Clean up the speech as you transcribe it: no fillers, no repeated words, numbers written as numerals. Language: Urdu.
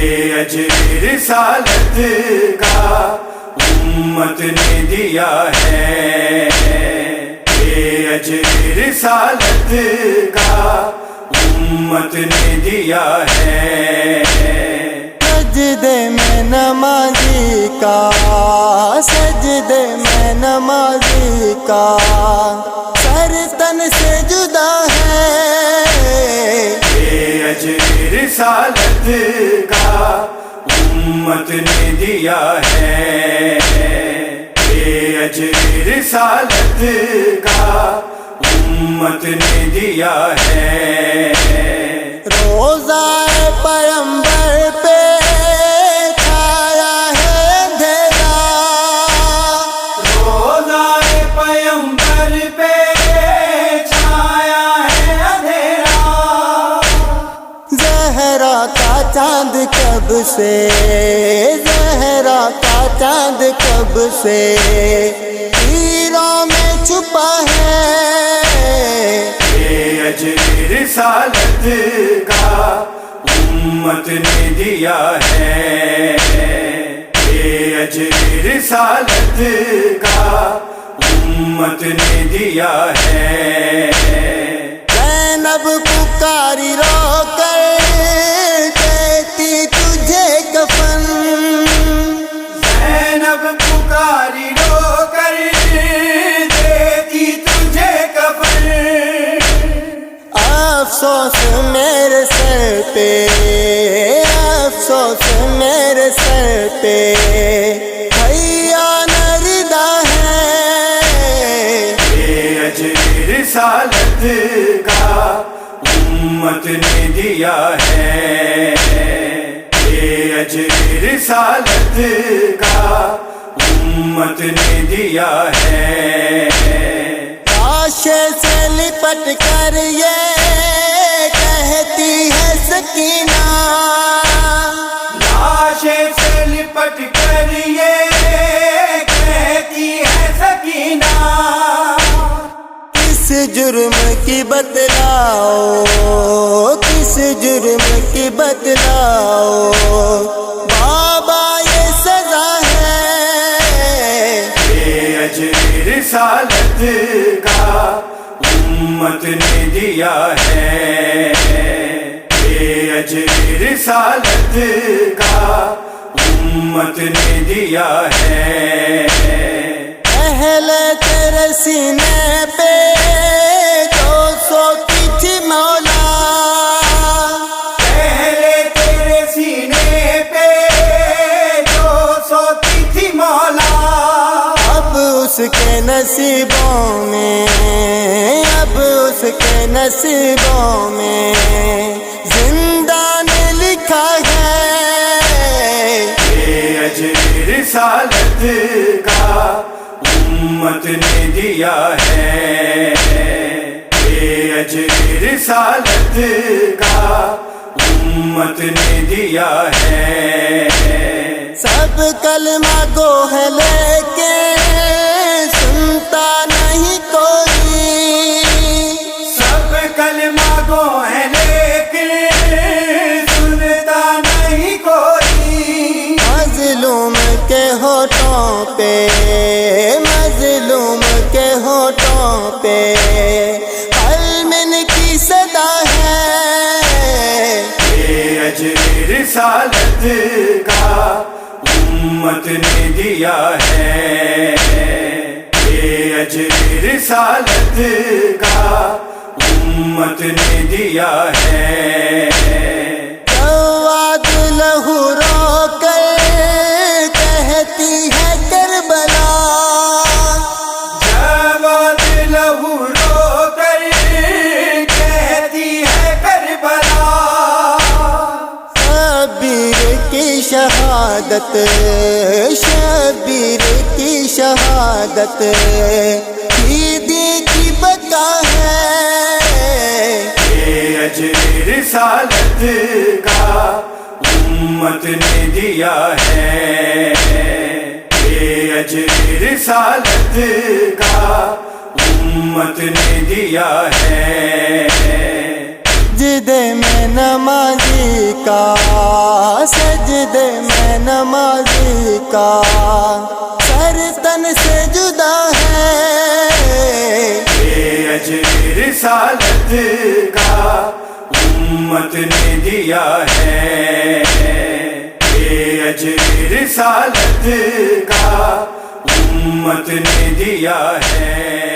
یہ اجر رسالت کا امت نے دیا ہے، یہ اجر رسالت کا امت نے دیا ہے۔ سجدے میں نمازی کا، سجدے میں نمازی کا سر تن سے جدا ہے، یہ اجر رسالت کا امت نے دیا ہے، یہ اجر رسالت کا امت نے دیا ہے۔ روزہ پیغمبر پہ چھایا ہے اندھیرا، روزہ پیغمبر پہ چھایا ہے اندھیرا، زہرا کا چاند کب سے، زہرا کا چاند کب سے تیروں میں چھپا ہے، یہ اجر رسالت کا امت نے دیا ہے، یہ اجر رسالت کا امت نے دیا ہے۔ زینب پکاری رو کر دیتی تجھے کفن، زینب پکاری رو کر دیتی تجھے کفن، افسوس میرے سر پہ، افسوس میرے سر پہ بھیا نردا ہے، یہ اجر رسالت کا امت نے دیا ہے، یہ اجر رسالت کا امت نے دیا ہے۔ لاشے سے لپٹ کر یہ کہتی ہے سکینہ، لاشے سے لپٹ کر یہ کہتی ہے سکینہ، کس جرم کی بتلاؤ، کس جرم کی بتلاؤ بابا یہ سزا ہے، یہ اجر رسالت کا امت نے دیا ہے، یہ اجر رسالت کا امت نے دیا ہے۔ اہل تیرے سینے پہ 200 کی تھی مولا، پہلے تیرے سینے پہ 200 کی تھی مولا، اب اس کے نصیبوں میں، اب اس کے نصیبوں میں زندہ نے لکھا ہے، یہ اجر رسالت کا امت نے دیا ہے، یہ اجر رسالت کا امت نے دیا ہے۔ سب کلمہ گو ہے لیکن سنتا نہیں کوئی، سب کلمہ گو ہے لیکن سنتا نہیں کوئی، مظلوم کے ہونٹوں پہ، مظلوم کے ہونٹوں پہ علم کی صدا ہے، یہ اجر رسالت کا امت نے دیا ہے، یہ اجر رسالت کا امت نے دیا ہے۔ جواد لہو رو کر کہتی ہے کربلا، جواد لہو رو کر کہتی ہے کربلا، شبیر کی شہادت، شبیر کی شہادت عیدی کی بقا ہے، یہ اجر رسالت کا امت نے دیا ہے، یہ اجر رسالت کا امت نے دیا ہے۔ سجدے میں نمازی کا مقصد میں نمازی کا سر تن سے جدا ہے. یہ اجر رسالت کا امت نے دیا ہے. یہ اجر رسالت کا امت نے دیا ہے.